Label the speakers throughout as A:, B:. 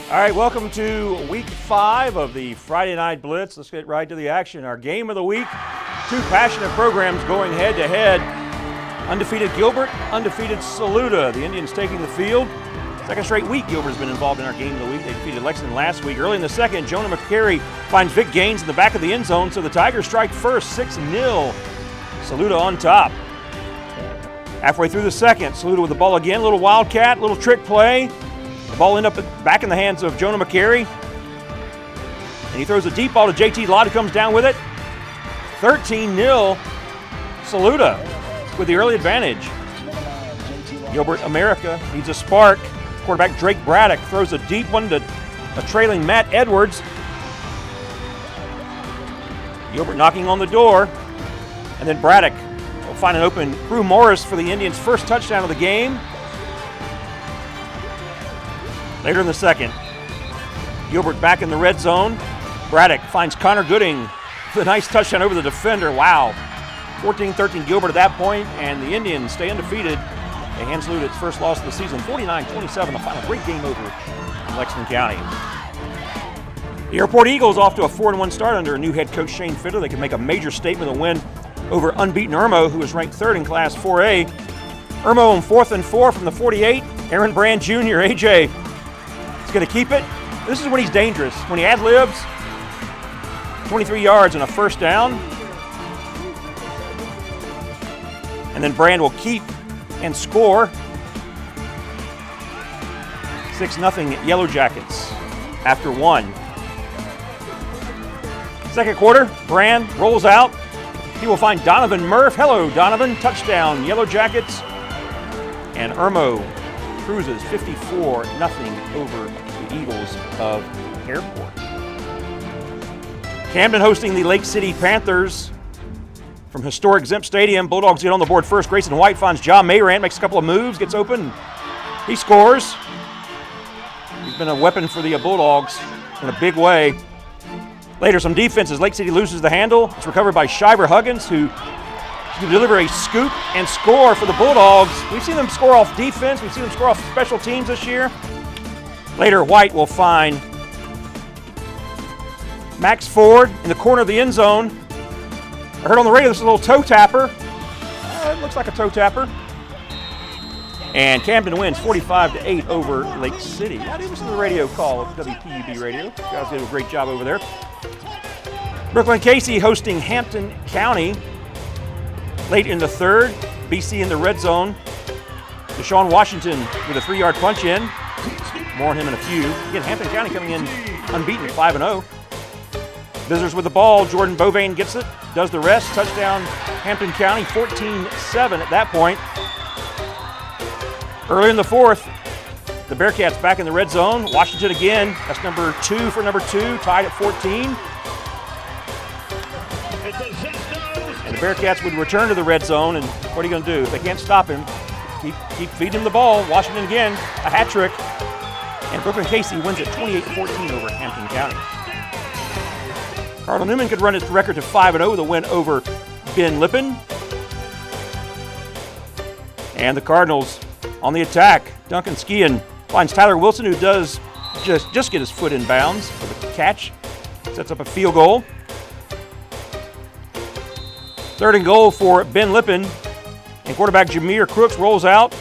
A: All right, welcome to week 5 of the Friday Night Blitz. Let's get right to the action. Our game of the week, 2 passionate programs going head-to-head. Undefeated Gilbert, undefeated Saluda. The Indians taking the field. Second straight week Gilbert has been involved in our game of the week. They defeated Lexington last week. Early in the second, Jonah McCary finds Vic Gaines in the back of the end zone, so the Tigers strike first, 6-0. Saluda on top. Halfway through the second, Saluda with the ball again, little wildcat, little trick play. The ball ended up back in the hands of Jonah McCary. And he throws a deep ball to JT Lott, who comes down with it. 13-0, Saluda with the early advantage. Gilbert America needs a spark. Quarterback Drake Braddock throws a deep one to a trailing Matt Edwards. Gilbert knocking on the door. And then Braddock will find an open Crew Morris for the Indians' first touchdown of the game. Later in the second, Gilbert back in the red zone. Braddock finds Connor Gooding with a nice touchdown over the defender. Wow. 14-13 Gilbert at that point, and the Indians stay undefeated. They hand Saluda its first loss of the season, 49-27, the final great game over in Lexington County. The Airport Eagles off to a 4-1 start under new head coach Shane Fiddler. They can make a major statement of win over unbeaten Irmo, who was ranked 3rd in Class 4A. Irmo on 4th and 4 from the 48. Aaron Brand Jr., AJ, is going to keep it. This is when he's dangerous. When he ad-libs, 23 yards and a first down. And then Brand will keep and score. 6-0 Yellow Jackets after 1. Second quarter, Brand rolls out. He will find Donovan Murph. Hello, Donovan. Touchdown, Yellow Jackets. And Irmo cruises 54-0 over the Eagles of Airport. Camden hosting the Lake City Panthers from historic Zemp Stadium. Bulldogs get on the board first. Grayson White finds John Mayrant, makes a couple of moves, gets open. He scores. He's been a weapon for the Bulldogs in a big way. Later, some defenses. Lake City loses the handle. It's recovered by Shiver Huggins, who can deliver a scoop and score for the Bulldogs. We've seen them score off defense. We've seen them score off special teams this year. Later, White will find Max Ford in the corner of the end zone. I heard on the radio this is a little toe tapper. It looks like a toe tapper. And Camden wins 45-8 over Lake City. I did listen to the radio call of WPUB Radio. You guys did a great job over there. Brooklyn Casey hosting Hampton County. Late in the third, BC in the red zone. Deshaun Washington with a 3-yard punch in. More on him in a few. Again, Hampton County coming in unbeaten, 5-0. Visitors with the ball. Jordan Bovane gets it, does the rest. Touchdown, Hampton County, 14-7 at that point. Early in the fourth, the Bearcats back in the red zone. Washington again. That's number 2 for number 2, tied at 14. And the Bearcats would return to the red zone, and what are you going to do? If they can't stop him, keep feeding him the ball. Washington again, a hat trick. And Brooklyn Casey wins it 28-14 over Hampton County. Cardinal Newman could run its record to 5-0 with a win over Ben Lippen. And the Cardinals on the attack. Duncan Skian finds Tyler Wilson, who does just get his foot in bounds for the catch. Sets up a field goal. 3rd and goal for Ben Lippen. And quarterback Jameer Crooks rolls out,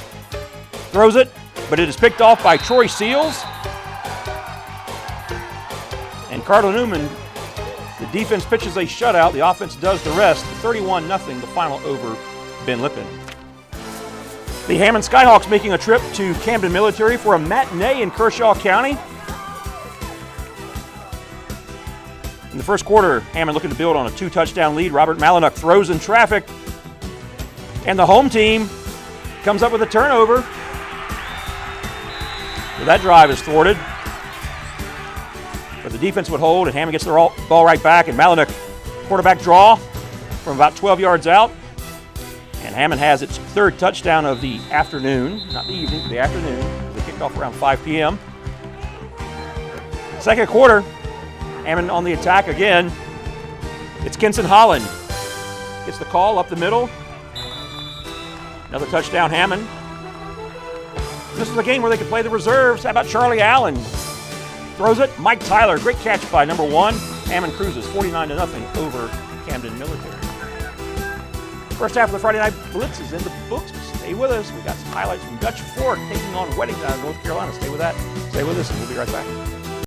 A: throws it, but it is picked off by Troy Seals. And Cardinal Newman, the defense pitches a shutout. The offense does the rest. 31-0, the final over Ben Lippen. The Hammond Skyhawks making a trip to Camden Military for a matinee in Kershaw County. In the first quarter, Hammond looking to build on a 2-touchdown lead. Robert Malinuck throws in traffic. And the home team comes up with a turnover. So that drive is thwarted. But the defense would hold, and Hammond gets the ball right back. And Malinuck, quarterback draw from about 12 yards out. And Hammond has its 3rd touchdown of the afternoon. Not the evening, but the afternoon. They kicked off around 5 p.m. Second quarter, Hammond on the attack again. It's Kenson Holland. Gets the call up the middle. Another touchdown, Hammond. This is a game where they could play the reserves. How about Charlie Allen? throws it. Mike Tyler, great catch by number 1. Hammond cruises 49-0 over Camden Military. First half of the Friday Night Blitz is in the books. Stay with us. We got some highlights from Dutch Fork taking on Weddington, North Carolina. Stay with that. Stay with us, and we'll be right back.